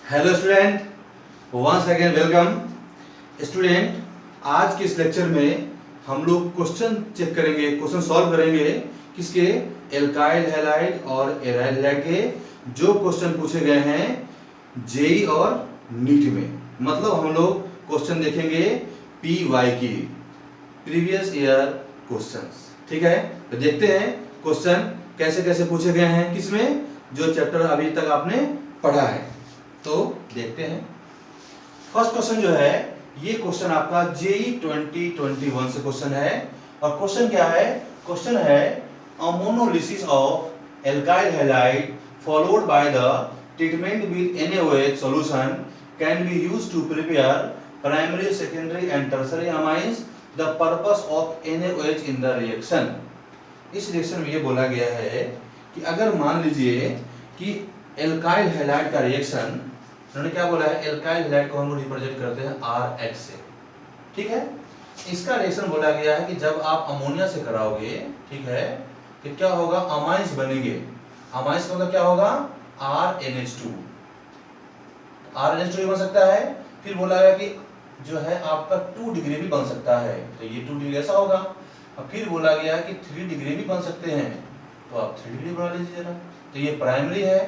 Hello student, once again welcome. Student, आज के इस लेक्चर में हम लोग क्वेश्चन चेक करेंगे, क्वेश्चन सॉल्व करेंगे किसके, एल्काइल हैलाइड और एराइल हैलाइड के जो क्वेश्चन पूछे गए हैं जेई और नीट में। मतलब हम लोग क्वेश्चन देखेंगे पीवाई की, प्रीवियस ईयर क्वेश्चंस। ठीक है, तो देखते हैं क्वेश्चन कैसे कैसे पूछे गए हैं, किसमें, जो चैप्टर अभी तक आपने पढ़ा है। तो देखते हैं। फर्स्ट क्वेश्चन जो है, ये क्वेश्चन आपका जेई 2021 से क्वेश्चन है। और क्वेश्चन क्या है? क्वेश्चन है ammonolysis of alkyl halide followed by the treatment with NaOH solution can be used to prepare primary, secondary and tertiary amines. The purpose of NaOH in the reaction. इस reaction में ये बोला गया है कि अगर मान लीजिए कि एल्काइल हैलाइड का रिएक्शन, उन्होंने क्या बोला है, एल्काइल हैलाइड को हम लोग रिप्रेजेंट करते हैं RH से। ठीक है, इसका रिएक्शन बोला गया है कि जब आप अमोनिया से कराओगे, ठीक है, तो क्या होगा, अमाइंस बनेंगे। अमाइंस का मतलब क्या होगा, RNH2। RNH2 बन सकता है। फिर बोला गया कि जो है आपका 2 डिग्री भी बन सकता है, तो ये 2 डिग्री ऐसा होगा। और फिर बोला गया कि 3 डिग्री भी बन सकते हैं, तो आप 3 डिग्री बना लीजिए जरा। तो ये प्राइमरी है,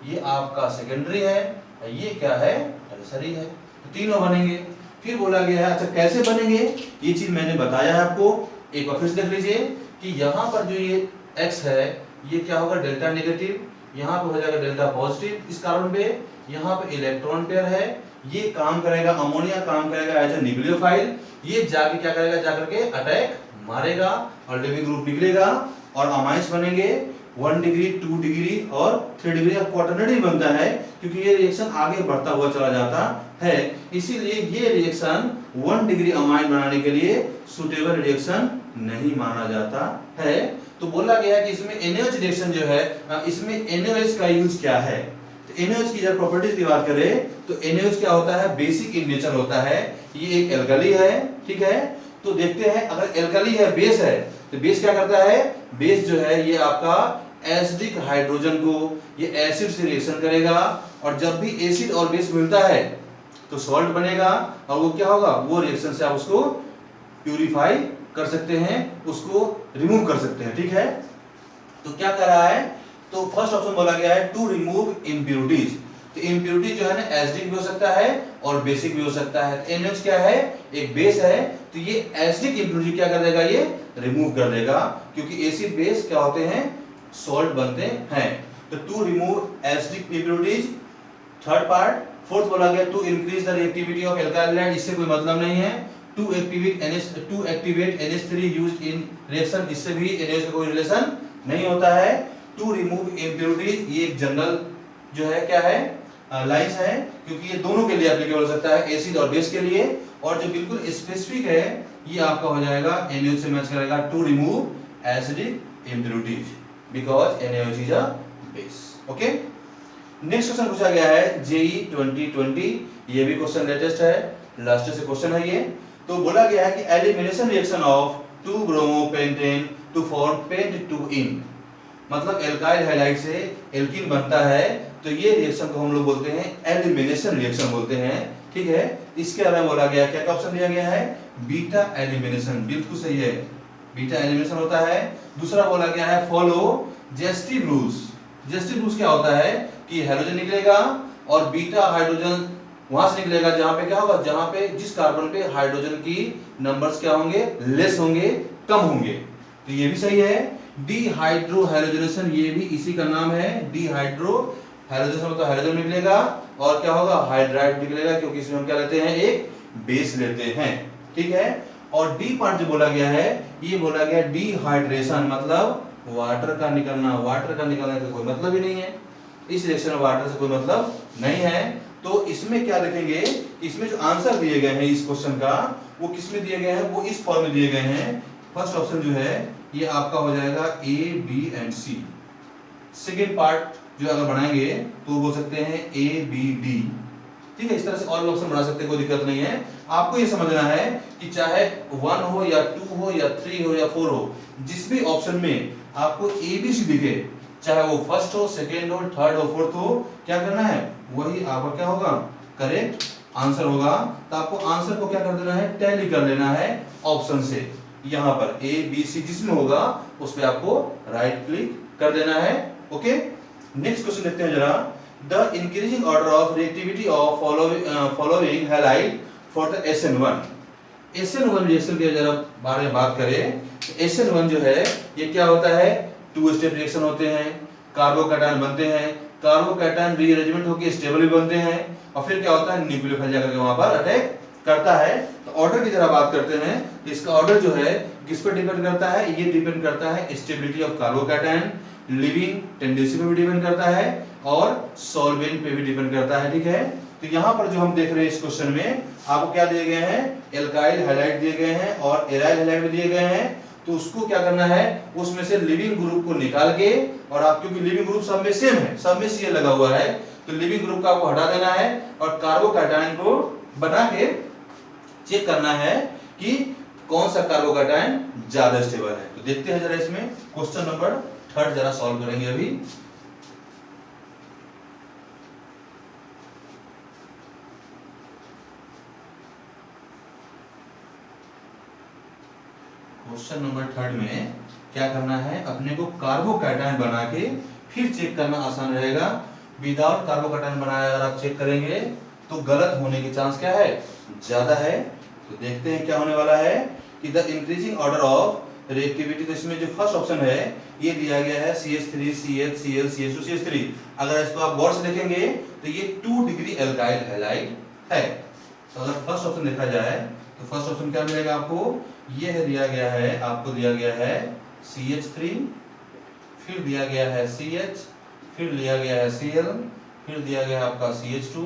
ये आपका सेकेंडरी है, ये क्या है, टर्शियरी है। तो तीनों बनेंगे। फिर बोला गया है, अच्छा कैसे बनेंगे, ये चीज मैंने बताया है आपको। एक बार फिर से देख लीजिए कि यहाँ पर जो ये X है, ये क्या होगा, डेल्टा नेगेटिव, यहाँ पे हो जाएगा डेल्टा पॉजिटिव। इस कारण पे यहाँ पे इलेक्ट्रॉन पेयर है, ये काम करेगा, अमोनिया काम करेगा एज ए न्यूक्लियोफाइल। ये जाके क्या करेगा, जाकर के अटैक मारेगा और लिविंग ग्रुप निकलेगा और अमाइंस बनेंगे। 1 डिग्री, 2 डिग्री और 3 डिग्री का क्वाटरनरी बनता है, क्योंकि ये रिएक्शन आगे बढ़ता हुआ चला जाता है। इसीलिए ये रिएक्शन 1 डिग्री अमाइन बनाने के लिए सुटेबल रिएक्शन नहीं माना जाता है। तो बोला गया है कि इसमें NaOH रिएक्शन जो है, इसमें NaOH का यूज क्या है। तो NaOH की जब प्रॉपर्टीज की बात करें तो NaOH क्या होता है, बेसिक इन नेचर होता है। ये एक एल्कली है, ठीक है। तो देखते हैं, अगर एल्कली है, बेस है, तो बेस क्या करता है, बेस जो है ये आपका एसिडिक हाइड्रोजन को ये एसिड से रिएक्शन करेगा। और जब भी एसिड और बेस मिलता है तो सॉल्ट बनेगा, और वो क्या होगा, वो रिएक्शन से आप उसको प्यूरिफाई कर सकते हैं, उसको रिमूव कर सकते हैं। ठीक है, तो क्या कर रहा है, तो फर्स्ट ऑप्शन बोला गया है टू रिमूव इम्प्यूरिटीज। तो इम्प्यूरिटी जो है ना, एसिडिक भी हो सकता है और बेसिक भी हो सकता है। तो NaOH क्या है, एक बेस है, तो ये एसिडिक इम्प्यूरिटी क्या कर देगा, ये रिमूव कर देगा, क्योंकि एसिड बेस क्या होते हैं, सॉल्ट बनते हैं। तो to remove acidic impurities, third part. Fourth बोला गया to increase the reactivity of alkyl halide, इससे कोई मतलब नहीं है। To activate NH3 used in reaction, इससे भी NaOH का कोई रिलेशन नहीं होता है। टू रिमूव इम्प्यूरिटीज, ये एक जनरल जो है क्या है, लाइंस है, क्योंकि ये दोनों के लिए एप्लीकेबल हो सकता है, एसिड और बेस के लिए। और जो बिल्कुल स्पेसिफिक है, ये आपका हो जाएगा NaOH से मैच करेगा, to remove acidic impurities because NaOH is a base. Okay, next question पूछा गया है जेई 2020, ये भी क्वेश्चन लेटेस्ट है, लास्ट से क्वेश्चन है ये। तो बोला गया है कि elimination reaction of 2 bromopentane to form पेंट2इन। मतलब एल्काइल हैलाइड से एल्कीन बनता है, तो ये रिएक्शन को हम लोग बोलते हैं एलिमिनेशन रिएक्शन बोलते हैं। ठीक है, इसके अलावा बोला गया, क्या क्या ऑप्शन दिया गया है, बीटा एलिमिनेशन, बिल्कुल सही है, बीटा एलिमिनेशन होता है। दूसरा बोला गया है फॉलो जेस्टिव रूल्स। जेस्टिव रूल्स क्या होता है कि हाइड्रोजन निकलेगा और बीटा हाइड्रोजन वहां से निकलेगा जहां पे क्या होगा, जहां पे जिस कार्बन पे हाइड्रोजन की नंबर्स क्या होंगे, लेस होंगे, कम होंगे। तो ये भी सही है। डिहाइड्रो हाइड्रोजनेशन, ये भी इसी का नाम है, डिहाइड्रो हाइड्रोजनेशन, मतलब हाइड्रोजन निकलेगा और क्या होगा, हाइड्राइड निकलेगा, क्योंकि इसमें हम क्या लेते हैं, एक बेस लेते हैं। ठीक है, और डी पार्ट जो बोला गया है, ये बोला गया डिहाइड्रेशन, मतलब वाटर का निकलना। वाटर का निकलने का कोई मतलब ही नहीं है, इस रिएक्शन में वाटर से कोई मतलब नहीं है। तो इसमें क्या देखेंगे, इसमें जो आंसर दिए गए हैं इस क्वेश्चन का, वो किस में दिए गए हैं, वो इस फॉर्म में दिए गए हैं। फर्स्ट ऑप्शन जो है ये आपका हो जाएगा A, B and C। Second part जो अगर बनाएंगे तो बोल सकते हैं A, B, D। ठीक है, इस तरह से और भी ऑप्शन बना सकते हैं, कोई दिक्कत नहीं है। आपको ये समझना है कि चाहे 1 हो या 2 हो या 3 हो या 4 हो, जिस भी ऑप्शन में आपको ABC दिखे, चाहे वो फर्स्ट हो, सेकेंड हो, थर्ड हो, फोर्थ हो, क्या करना है वही आपका क्या होगा करेक्ट आंसर होगा। तो आपको आंसर को क्या कर देना है टैली कर लेना है ऑप्शन से, यहाँ पर ए बी सी जिसमें होगा उस पे आपको राइट क्लिक कर देना है। ओके, नेक्स्ट क्वेश्चन देखते हैं जरा। The increasing order of reactivity of following halide for the SN1। SN1 reaction के जरा बारे में बात करें तो SN1 जो है ये क्या होता है, 2 स्टेप रिएक्शन होते हैं, कार्बोकैटायन बनते हैं, कार्बोकैटायन रीअरेंजमेंट होकर स्टेबल भी बनते हैं, और फिर क्या होता है न्यूक्लियोफाइल जाकर के वहां पर अटैक करता है। तो ऑर्डर की जरा बात करते हैं, इसका ऑर्डर जो है किस पर डिपेंड करता है, ये डिपेंड करता है stability of carbocation, living tendency पे भी डिपेंड करता है, और सॉल्वेंट पे भी डिपेंड करता है। ठीक है, तो यहाँ पर जो हम देख रहे हैं इस क्वेश्चन में आपको क्या दिए गए हैं, एल्काइल हैलाइड दिए गए हैं और एराइल हैलाइड दिए गए हैं। तो उसको क्या करना है, उसमें से लिविंग ग्रुप को निकाल के, और आप क्योंकि लिविंग ग्रुप सब में सेम है, सब में सी लगा हुआ है, तो लिविंग ग्रुप का आपको हटा देना है और कार्बोकैटायन को बना के चेक करना है कि कौन सा कार्बोकैटायन ज्यादा स्टेबल है। तो देखते हैं जरा इसमें क्वेश्चन नंबर 3 जरा सॉल्व करेंगे अभी। क्वेश्चन नंबर 3 में क्या करना है, अपने को कार्बोकैटायन बना के फिर चेक करना आसान रहेगा। विदाउट कार्बोकैटायन बनाया अगर आप चेक करेंगे तो गलत होने की चांस क्या है ज्यादा है। तो देखते हैं क्या होने वाला है कि the increasing order of reactivity, तो इसमें जो फर्स्ट ऑप्शन है ये दिया गया है CH3 CH Cl CH2 CH3। अगर इसको आप गौर से देखेंगे तो ये 2 डिग्री एल्काइल हैलाइड है। तो अगर फर्स्ट ऑप्शन देखा जाए तो फर्स्ट ऑप्शन क्या मिलेगा आपको, ये है दिया गया है, आपको दिया गया है CH3, फिर दिया गया है CH, फिर लिया गया है Cl, फिर दिया गया है आपका CH2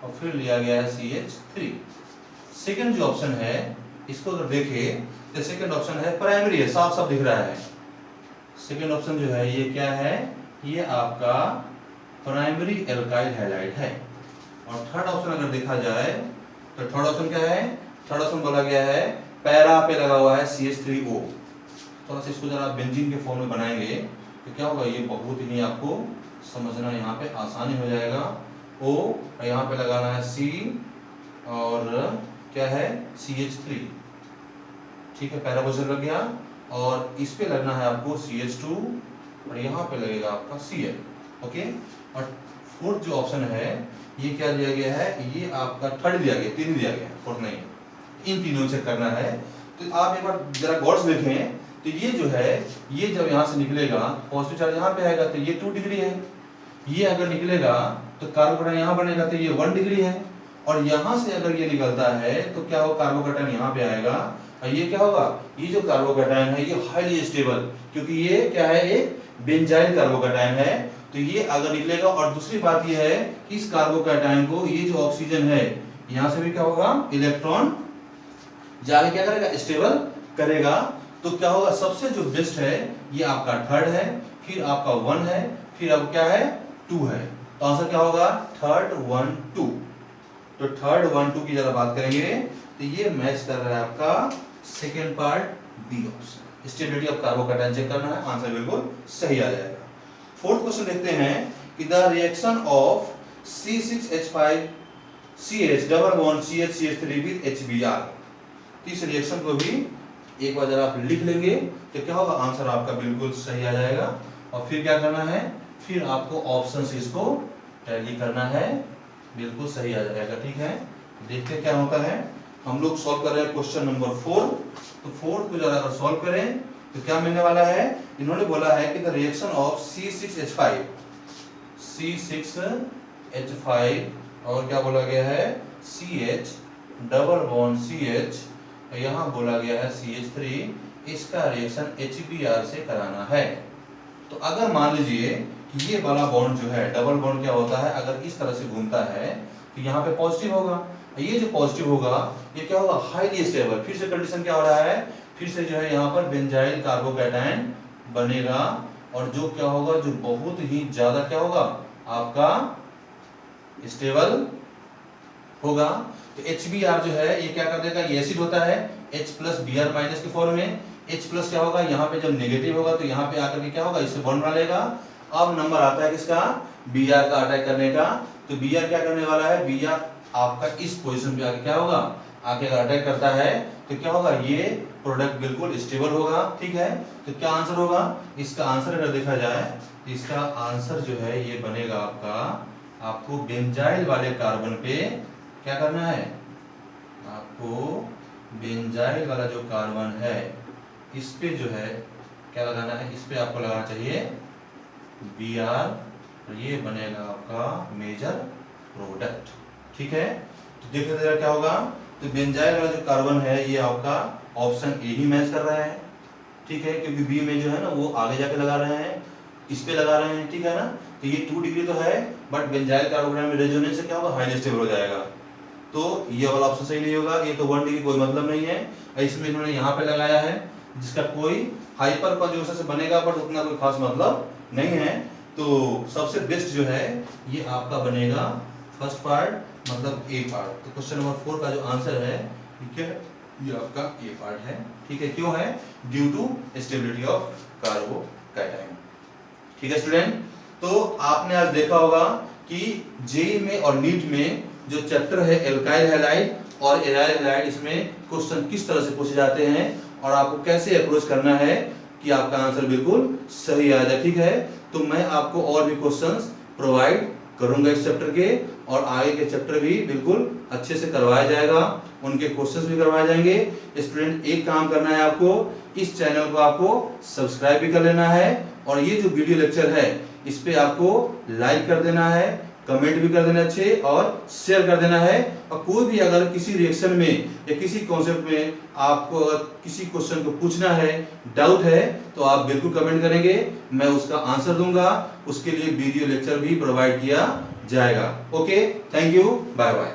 और फिर लिया गया है CH3। सेकंड जो ऑप्शन है इसको अगर देखें तो सेकंड ऑप्शन है प्राइमरी है, साफ साफ दिख रहा है। सेकंड ऑप्शन जो है ये क्या है, ये आपका प्राइमरी एल्काइल हैलाइड है। और थर्ड ऑप्शन अगर देखा जाए तो थर्ड ऑप्शन क्या है, थर्ड ऑप्शन बोला गया है पैरा पे लगा हुआ है CH3O। थोड़ा सा इसको जरा बेंजीन के फॉर्म में बनाएंगे तो क्या होगा, ये बहुत ही आपको समझना यहाँ पे आसानी हो जाएगा। O और यहाँ पे लगाना है C और क्या है CH3, ठीक है, पैरा पोजीशन लग गया, और इस पे लगना है आपको CH2 और यहाँ पे लगेगा आपका Cl। ओके, और फोर्थ जो ऑप्शन है ये क्या दिया गया है, ये आपका थर्ड दिया गया, 3 दिया गया, फोर्थ नहीं, इन तीनों से करना है। तो आप एक बार जरा गौर से देखें तो ये जो है ये जब यहाँ से निकलेगा पॉजिटिव चार्ज यहाँ पे आएगा तो ये 2 डिग्री है, ये अगर निकलेगा तो कार्बोकैटायन यहाँ बनेगा तो ये 1 डिग्री है, और यहाँ से अगर ये निकलता है तो क्या होगा, कार्बोकैटायन यहाँ पे आएगा और ये क्या होगा, ये जो कार्बोकैटायन है ये हाईली स्टेबल, क्योंकि ये क्या है एक बेंजाइल कार्बोकैटायन है, तो ये अगर निकलेगा। और दूसरी बात ये है कि इस कार्बोकैटायन को ये जो ऑक्सीजन है यहाँ से भी क्या होगा, इलेक्ट्रॉन जाके क्या करेगा, स्टेबल करेगा। तो क्या होगा, सबसे जो बेस्ट है ये आपका थर्ड है, फिर आपका 1 है, फिर अब क्या है 2 है। तो आंसर क्या होगा, थर्ड 1 2। तो थर्ड 1 2 की जरा बात करेंगे तो ये मैच कर रहा है आपका second part B option, stability of carbocation check करना है, आंसर बिल्कुल सही आ जाएगा। फोर्थ क्वेश्चन देखते हैं कि the reaction of C6H5CH double bond CH3 with HBr। इस रिएक्शन को भी एक बार जरा आप लिख लेंगे तो क्या होगा, आंसर आपका बिल्कुल सही आ जाएगा। और फिर क्या करना है, फिर आपको ऑप्शन से इसको टैली करना है, बिल्कुल सही आ जाएगा। ठीक है, देखते क्या होता है। हम लोग सॉल्व कर रहे हैं क्वेश्चन नंबर 4। तो फोर्थ को जरा अगर सॉल्व करें तो क्या मिलने वाला है, इन्होंने बोला है कि द रिएक्शन ऑफ C6H5 और क्या बोला गया है CH डबल बॉन्ड CH, यहाँ बोला गया है CH3, इसका रिएक्शन HBr से कराना है। तो अगर मान लीजिए कि ये वाला बॉन्ड जो है डबल बॉन्ड क्या होता है, अगर इस तरह से घूमता है तो यहाँ पे पॉजिटिव होगा, ये जो पॉजिटिव होगा ये क्या होगा, हाईली स्टेबल। फिर से कंडीशन क्या हो रहा है, फिर से जो है यहाँ पर बेंजाइल कार्बोकैटायन बनेगा, और जो क्या होगा, जो बहुत ही ज्यादा क्या होगा आपका स्टेबल होगा। तो HBr जो है ये क्या कर देगा, ये एसिड होता है, H प्लस Br माइनस के फॉर्म में। H प्लस क्या होगा, यहाँ पे जब नेगेटिव होगा तो यहाँ पे आकर के क्या होगा, इससे बॉन्ड बना लेगा, अब नंबर आता है किसका, बी आर का अटैक करने का। तो बी आर क्या करने वाला है, बी आर आपका इस पोजीशन पे आके क्या होगा, आके अगर अटैक करता है तो क्या होगा, ये प्रोडक्ट बिल्कुल स्टेबल होगा, ठीक है। तो क्या आंसर होगा, इसका आंसर अगर देखा जाए तो इसका आंसर जो है ये बनेगा आपका, आपको बेंजाइल वाले कार्बन पे क्या करना है, आपको बेंजाइल वाला जो कार्बन है इस पे जो है क्या लगाना है, इस पे आपको लगाना चाहिए बी आर, और ये बनेगा आपका मेजर प्रोडक्ट, ठीक है। तो देखते जरा क्या होगा, तो बेंजाइल वाला जो कार्बन है ये आपका ऑप्शन ए ही मैच कर रहा है, ठीक है, क्योंकि बी में जो है ना वो आगे जाके लगा रहे हैं, इस पे लगा रहे हैं, ठीक है ना। तो ये 2 डिग्री तो है, बट बेंजाइल कार्बोनाइल में रेजोनेंस से क्या होगा, हाईली स्टेबल हो जाएगा। तो ये वाला ऑप्शन सही नहीं होगा, ये तो 1 डिग्री कोई मतलब नहीं है, इसमें इन्होंने यहाँ पे लगाया है जिसका कोई हाइपर कंजुगेशन से बनेगा बट उतना कोई खास मतलब नहीं है। तो सबसे बेस्ट जो है ये आपका बनेगा फर्स्ट पार्ट, मतलब ए पार्ट। तो क्वेश्चन नंबर 4 का जो आंसर है, ठीक है, ये आपका ए पार्ट है, ठीक है। क्यों है, due to stability of carbocation, ठीक है स्टूडेंट। तो आपने आज देखा होगा कि जेईई में और नीट में जो चैप्टर है एल्काइल हैलाइड और एराइल हैलाइड, इसमें क्वेश्चन किस तरह से पूछे जाते हैं और आपको कैसे अप्रोच करना है कि आपका आंसर बिल्कुल सही आ जाए, ठीक है। तो मैं आपको और भी क्वेश्चंस प्रोवाइड करूंगा इस चैप्टर के, और आगे के चैप्टर भी बिल्कुल अच्छे से करवाया जाएगा, उनके क्वेश्चंस भी करवाए जाएंगे। स्टूडेंट एक काम करना है आपको, इस चैनल को आपको सब्सक्राइब भी कर लेना है, और ये जो वीडियो लेक्चर है इस पे आपको लाइक कर देना है, कमेंट भी कर देना अच्छे, और शेयर कर देना है। और कोई भी अगर किसी रिएक्शन में या किसी कॉन्सेप्ट में आपको अगर किसी क्वेश्चन को पूछना है, डाउट है, तो आप बिल्कुल कमेंट करेंगे, मैं उसका आंसर दूंगा, उसके लिए वीडियो लेक्चर भी प्रोवाइड किया जाएगा। Okay, thank you, bye bye.